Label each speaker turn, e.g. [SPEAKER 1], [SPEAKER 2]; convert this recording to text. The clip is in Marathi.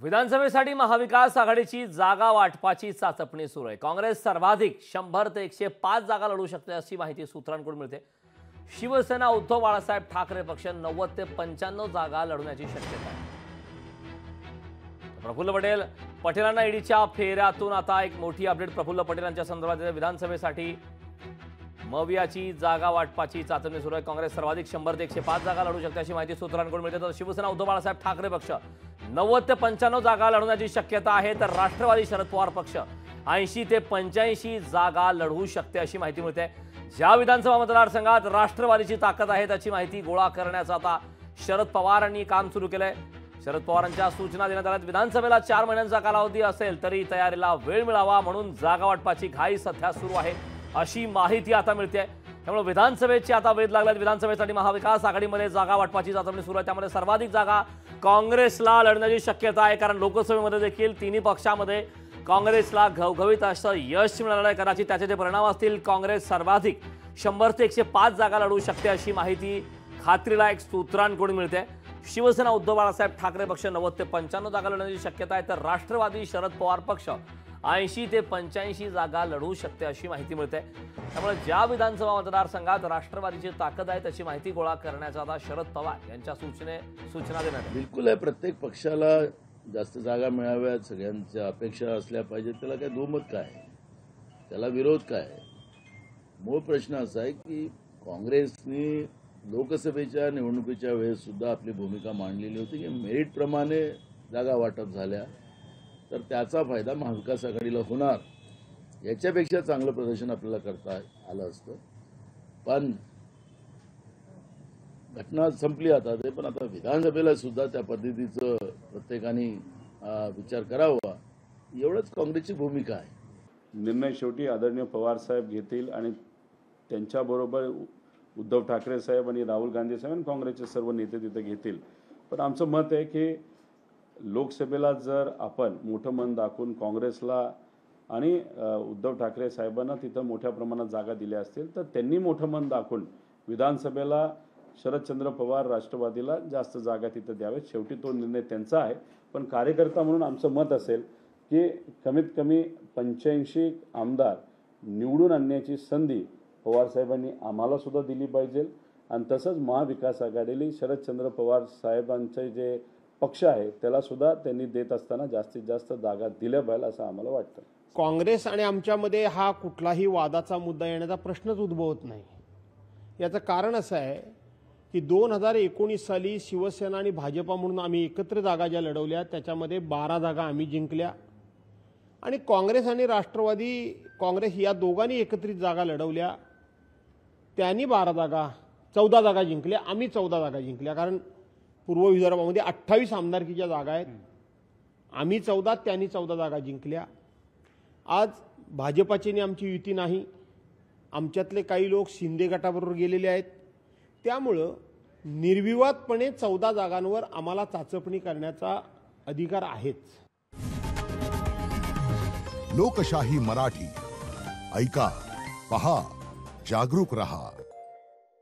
[SPEAKER 1] विधानसभेसाठी महाविकास आघाडीची जागा वाटपाची चाचपणी सुरू आहे। काँग्रेस सर्वाधिक 100 ते 105 जागा लढू शकते अशी माहिती सूत्रांकडून मिळते। शिवसेना उद्धव बाळासाहेब ठाकरे पक्ष 90 ते 95 जागा लढवण्याची शक्यता आहे। प्रफुल्ल पटेलांना ईडीच्या फेऱ्यातून आता एक मोठी अपडेट प्रफुल्ल पटेल यांच्या संदर्भात विधानसभेसाठी मवियाची जागा वाटपाची चाचणी सुरू आहे। काँग्रेस सर्वाधिक 100 ते 105 जागा लढू शकते अशी माहिती सूत्रांकडून मिळते। तर शिवसेना उद्धव बाळासाहेब ठाकरे पक्ष 90 ते 95 जागा लढवण्याची शक्यता आहे। तर राष्ट्रवादी शरद पवार पक्ष 80 ते 85 जागा लढवू शकते अशी माहिती मिळते। ज्या विधानसभा मतदारसंघात राष्ट्रवादीची ताकद आहे त्याची माहिती गोळा करण्याचा आता शरद पवारांनी काम सुरू केलंय। शरद पवारांच्या सूचना देण्यात आल्या। विधानसभेला 4 महिन्यांचा कालावधी असेल तरी तयारीला वेळ मिळावा म्हणून जागा वाटपाची घाई सध्या सुरू आहे अशी माहिती आता मिळते। त्यामुळे विधानसभेची आता वेध लागल्यात। विधानसभेसाठी महाविकास आघाडीमध्ये जागा वाटपाची चाचणी सुरू आहे। त्यामध्ये सर्वाधिक जागा काँग्रेसला लढण्याची शक्यता आहे, कारण लोकसभेमध्ये देखील तिन्ही पक्षामध्ये काँग्रेसला घवघवीत असं यश मिळालं आहे। कदाचित त्याचे जे परिणाम असतील, काँग्रेस सर्वाधिक 100 ते 105 जागा लढवू शकते अशी माहिती खात्रीला एक सूत्रांकडून मिळते। शिवसेना उद्धव बाळासाहेब ठाकरे पक्ष 90 ते 95 जागा लढण्याची शक्यता आहे। तर राष्ट्रवादी शरद पवार पक्ष 80 ते 85 जागा लढवू शकते अशी माहिती मिळते। त्यामुळे ज्या विधानसभा मतदारसंघात राष्ट्रवादीची ताकद आहे त्याची माहिती गोळा करण्याचा आता शरद पवार यांच्या सूचना देण्यात।
[SPEAKER 2] बिलकुल आहे, प्रत्येक पक्षाला जास्त जागा मिळाव्यात, सगळ्यांच्या अपेक्षा असल्या पाहिजेत। त्याला काय दुमत काय, त्याला विरोध काय? मूळ प्रश्न असा आहे की काँग्रेसने लोकसभेच्या निवडणुकीच्या वेळेस सुद्धा आपली भूमिका मांडलेली होती की मेरिट प्रमाणे जागा वाटप झाल्या तर त्याचा फायदा महाविकास आघाडीला होणार, याच्यापेक्षा चांगलं प्रदर्शन आपल्याला करता आलं असतं। पण घटना संपली आता ते, पण आता विधानसभेला सुद्धा त्या पद्धतीचं प्रत्येकाने विचार करावा, एवढंच काँग्रेसची भूमिका आहे।
[SPEAKER 3] निर्णय शेवटी आदरणीय पवार साहेब घेतील आणि त्यांच्याबरोबर उद्धव ठाकरे साहेब आणि राहुल गांधी साहेब आणि काँग्रेसचे सर्व नेते तिथे घेतील। पण आमचं मत आहे की लोकसभेला जर आपण मोठं मन दाखवून काँग्रेसला आणि उद्धव ठाकरे साहेबांना तिथं मोठ्या प्रमाणात जागा दिल्या असतील तर त्यांनी मोठं मन दाखवून विधानसभेला शरदचंद्र पवार राष्ट्रवादीला जास्त जागा तिथं द्यावेत। शेवटी तो निर्णय त्यांचा आहे, पण कार्यकर्ता म्हणून आमचं मत असेल की कमीत कमी 85 आमदार निवडून आणण्याची संधी पवार साहेबांनी आम्हाला सुद्धा दिली पाहिजे। आणि तसंच महाविकास आघाडीला शरदचंद्र पवार साहेबांचे जे पक्ष आहे त्याला सुद्धा त्यांनी देत असताना जास्तीत जास्त जागा दिल्या पाहिजे असं आम्हाला वाटतं।
[SPEAKER 4] काँग्रेस आणि आमच्यामध्ये हा कुठलाही वादाचा मुद्दा येण्याचा प्रश्नच उद्भवत नाही। याचं कारण असं आहे की 2019 साली शिवसेना आणि भाजपा म्हणून आम्ही एकत्र जागा ज्या लढवल्या त्याच्यामध्ये 12 जागा आम्ही जिंकल्या आणि काँग्रेस आणि राष्ट्रवादी काँग्रेस या दोघांनी एकत्रित जागा लढवल्या, त्यांनी 14 जागा जिंकल्या, आम्ही 14 जागा जिंकल्या। कारण पूर्व विदर्भामध्ये 28 आमदारकीच्या जागा आहेत, आम्ही 14 त्यांनी 14 जागा जिंकल्या। आज भाजपाची आमची युती नाही, आमच्यातले काही लोक शिंदे गटाबरोबर गेलेले आहेत, त्यामुळं निर्विवादपणे 14 जागांवर आम्हाला चाचपणी करण्याचा अधिकार आहेच।
[SPEAKER 5] लोकशाही मराठी ऐका, पहा, जागरूक रहा।